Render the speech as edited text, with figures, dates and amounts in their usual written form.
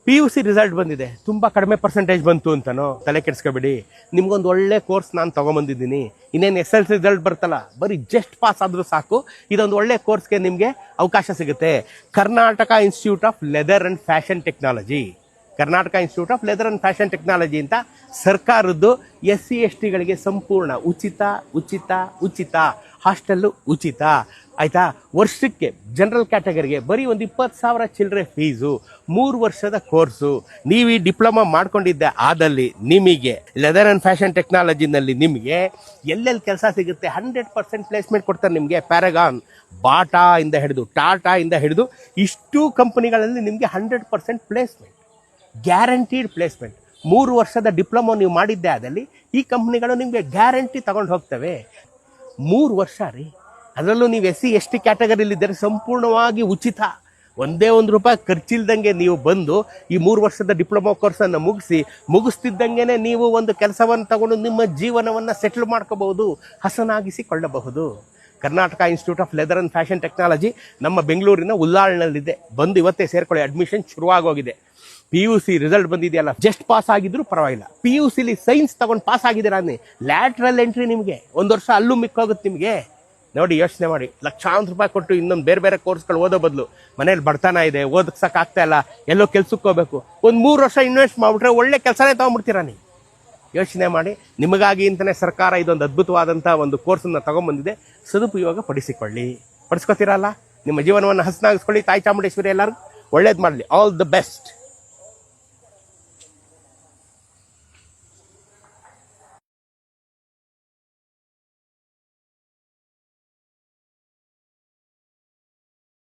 PUC result ಬಂದಿದೆ, ತುಂಬ ಕಡಿಮೆ ಪರ್ಸೆಂಟೇಜ್ ಬಂತು ಅಂತನೋ ತಲೆ ಕೆಡಿಸ್ಕೊಬೇಡಿ. ನಿಮ್ಗೊಂದು ಒಳ್ಳೆ ಕೋರ್ಸ್ ನಾನು ತೊಗೊಂಬಂದಿದ್ದೀನಿ. ಇನ್ನೇನು SSLC ರಿಸಲ್ಟ್ ಬರ್ತಲ್ಲ, ಬರೀ ಜಸ್ಟ್ ಪಾಸ್ ಆದರೂ ಸಾಕು, ಇದೊಂದು ಒಳ್ಳೆ ಕೋರ್ಸ್ಗೆ ನಿಮಗೆ ಅವಕಾಶ ಸಿಗುತ್ತೆ. Karnataka institute of leather and fashion technology, Karnataka institute of leather and fashion technology ಅಂತ ಸರ್ಕಾರದ್ದು SC STಗಳಿಗೆ ಸಂಪೂರ್ಣ ಉಚಿತ ಉಚಿತ ಉಚಿತ, ಹಾಸ್ಟೆಲ್ಲು ಉಚಿತ ಆಯಿತಾ. ವರ್ಷಕ್ಕೆ ಜನರಲ್ ಕ್ಯಾಟಗರಿಗೆ ಬರೀ ಒಂದು 20,000 ಚಿಲ್ಲರೆ ಫೀಸು, 3 ವರ್ಷದ ಕೋರ್ಸು. ನೀವು ಈ ಡಿಪ್ಲೊಮಾ ಮಾಡ್ಕೊಂಡಿದ್ದೆ ಆದಲ್ಲಿ ನಿಮಗೆ ಲೆದರ್ ಆ್ಯಂಡ್ ಫ್ಯಾಷನ್ ಟೆಕ್ನಾಲಜಿನಲ್ಲಿ ನಿಮಗೆ ಎಲ್ಲೆಲ್ಲಿ ಕೆಲಸ ಸಿಗುತ್ತೆ 100% ಪ್ಲೇಸ್ಮೆಂಟ್ ಕೊಡ್ತಾರೆ ನಿಮಗೆ. ಪ್ಯಾರಗಾನ್, ಬಾಟಾ ಇಂದ ಹಿಡಿದು ಟಾಟಾ ಇಂದ ಹಿಡಿದು ಇಷ್ಟು ಕಂಪನಿಗಳಲ್ಲಿ ನಿಮಗೆ 100% ಪ್ಲೇಸ್ಮೆಂಟ್, ಗ್ಯಾರಂಟೀಡ್ ಪ್ಲೇಸ್ಮೆಂಟ್. 3 ವರ್ಷದ ಡಿಪ್ಲೊಮಾ ನೀವು ಮಾಡಿದ್ದೆ ಆದಲ್ಲಿ ಈ ಕಂಪ್ನಿಗಳು ನಿಮಗೆ ಗ್ಯಾರಂಟಿ ತಗೊಂಡು ಹೋಗ್ತವೆ. 3 ವರ್ಷ ರೀ, ಅದರಲ್ಲೂ ನೀವು SC ST ಕ್ಯಾಟಗರಿಲಿದ್ದರೆ ಸಂಪೂರ್ಣವಾಗಿ ಉಚಿತ. ಒಂದೇ ₹1 ಖರ್ಚಿಲ್ದಂಗೆ ನೀವು ಬಂದು ಈ 3 ವರ್ಷದ ಡಿಪ್ಲೊಮಾ ಕೋರ್ಸನ್ನು ಮುಗಿಸ್ತಿದ್ದಂಗೆ ನೀವು ಒಂದು ಕೆಲಸವನ್ನು ತಗೊಂಡು ನಿಮ್ಮ ಜೀವನವನ್ನು ಸೆಟ್ಲ್ ಮಾಡ್ಕೋಬಹುದು, ಹಸನಾಗಿಸಿಕೊಳ್ಳಬಹುದು. Karnataka institute of leather and fashion technology ನಮ್ಮ ಬೆಂಗಳೂರಿನ ಉಲ್ಲಾಳ್ನಲ್ಲಿದೆ. ಬಂದು ಇವತ್ತೇ ಸೇರ್ಕೊಳ್ಳಿ, ಅಡ್ಮಿಷನ್ ಶುರುವಾಗೋಗಿದೆ. PUC ರಿಸಲ್ಟ್ ಬಂದಿದೆಯಲ್ಲ, ಜಸ್ಟ್ ಪಾಸ್ ಆಗಿದ್ರು ಪರವಾಗಿಲ್ಲ. PUCಲಿ ಸೈನ್ಸ್ ತಗೊಂಡು ಪಾಸ್ ಆಗಿದ್ದೀರಾ, ಲ್ಯಾಟ್ರಲ್ ಎಂಟ್ರಿ ನಿಮಗೆ 1 ವರ್ಷ ಅಲ್ಲೂ ಮಿಕ್ಕೋಗುತ್ತೆ ನಿಮಗೆ. ನೋಡಿ, ಯೋಚನೆ ಮಾಡಿ, ಲಕ್ಷಾಂತರ ರೂಪಾಯಿ ಕೊಟ್ಟು ಇನ್ನೊಂದು ಬೇರೆ ಬೇರೆ ಕೋರ್ಸ್ಗಳು ಓದೋ ಬದಲು ಮನೇಲಿ ಬಡತನ ಇದೆ, ಓದಕ್ಸಕ್ಕಾಗ್ತಾ ಇಲ್ಲ, ಎಲ್ಲೋ ಕೆಲ್ಸಕ್ಕೆ ಹೋಗ್ಬೇಕು, ಒಂದು 3 ವರ್ಷ ಇನ್ವೆಸ್ಟ್ ಮಾಡಿಬಿಟ್ರೆ ಒಳ್ಳೆ ಕೆಲಸನೇ ತೊಗೊಂಡ್ಬಿಡ್ತೀರಾ ನೀವು. ಯೋಚನೆ ಮಾಡಿ, ನಿಮಗಾಗಿ ಅಂತಲೇ ಸರ್ಕಾರ ಇದೊಂದು ಅದ್ಭುತವಾದಂಥ ಒಂದು ಕೋರ್ಸನ್ನು ತೊಗೊಂಬಂದಿದೆ. ಸದುಪಯೋಗ ಪಡಿಸ್ಕೊತೀರಲ್ಲ, ನಿಮ್ಮ ಜೀವನವನ್ನು ಹಸನಾಗಿಸ್ಕೊಳ್ಳಿ. ತಾಯಿ ಚಾಮುಂಡೇಶ್ವರಿ ಎಲ್ಲರಿಗೂ ಒಳ್ಳೇದು ಮಾಡಲಿ. All the best.